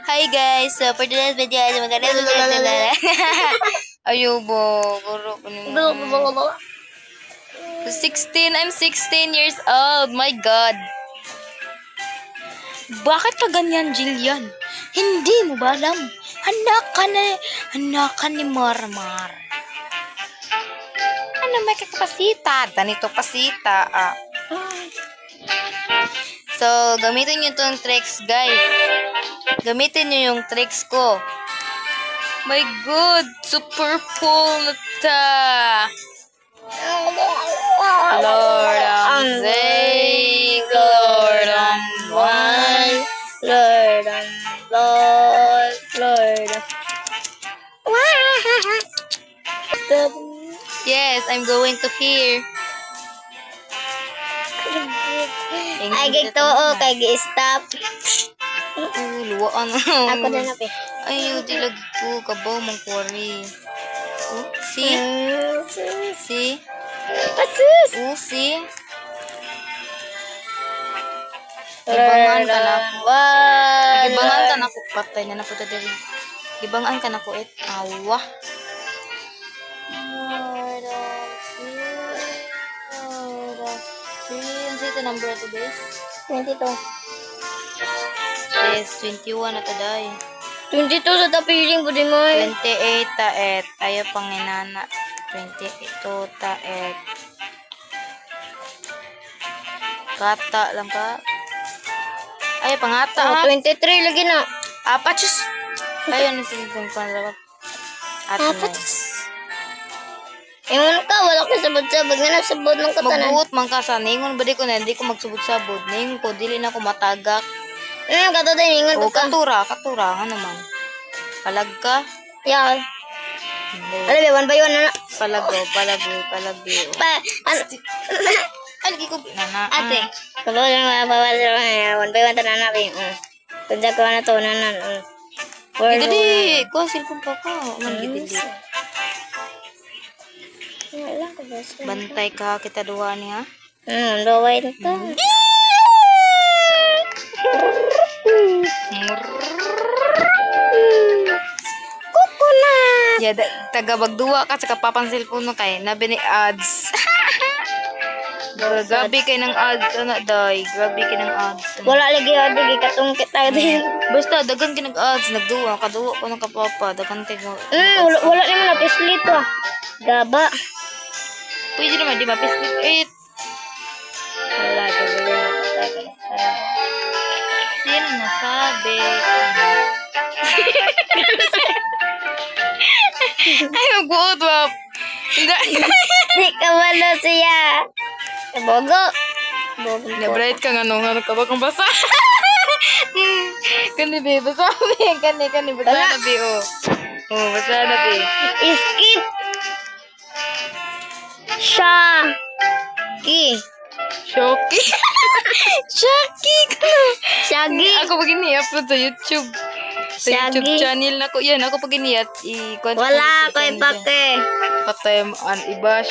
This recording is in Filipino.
Hi guys, so for today's video ay maganda. Ayubo, guro ko ni mo. 16, I'm 16 years old. My God. Bakit ka ganyan, Jillian? Hindi mo ba alam? Anak ka ni Marmar. Ano may kakapasita? Ganito pasita, ah. So, gamitin nyo itong tricks, guys. Gamitin nyo yung tricks ko. My God! Super cool na ta! Lord, I'm Zay. Lord, I'm one. Lord, Lord, Lord. Yes, I'm going to hear. Ay, gagtoo, kay gi-stop. Luwaan. Ako na na, pe. Ay, di lagi ko. Kabaw, mang kuwari. Oh, see? See? Asus! Oh, see? Gibangan ka na. Gibangan ka na ko. Patay na napunta dali. Gibangan ka na ko, Awa. Ang sito number ito, guys? 22. Yes, 21 na taday. 22 sa tapiling po din mo. 28 taet. Ayaw panginana. 22 taet. Kata lang ka. Ay, pangata ha. 23 lagi na. Apat, chus. Ayaw na sige kung panlawag. Apat. Ingon ka, wala ko sabod-sabod nga nasabod ng katanan. Magbuot man ka sa ningon ba di ko na hindi ko magsubot-sabod. Ningon ko, dili na ako matagak. Kato tayo, ingon O, ka. katura nga naman. Palag ka. Yeah. Hindi. Ano ba, one by one na na. Palagi. Alagi ko binana. Ate, kalo lang mga one by one ta na na. Tanda ko na to na na. Gidi, ko cellphone pa ko. Man gidi. Bantay ka kita duha niya. Daway na to. Coconut! Ya, taga bagduwa ka sa kapapang cellphone mo kay nabi ni ads. Grabe kay ng ads ana day. Grabe kay ng ads. Wala lagi lagi katong kita din. Basta dagan kinag ads nagduwa kaduwa ko ng kapapa dagan kay Wala naman na pislit to. Gaba. Pwede naman di ba pislit 8. Wala gawin na Sino nasabi? Ay, magbuot ba? Di ka wala siya. Bogo. Na-bright ka nga nung ano ka ba kung basa? Kani be, basa be. Kani, basa na be, oh. Oh, basa na be. Skip. Shaki. Shoki. Shoki ka na. Shagi. Ako pag ini-upload sa YouTube. Sa Shaggy. YouTube channel na ko. Yan, ako pag ini-at. Wala ko ipake. Patay, ibash.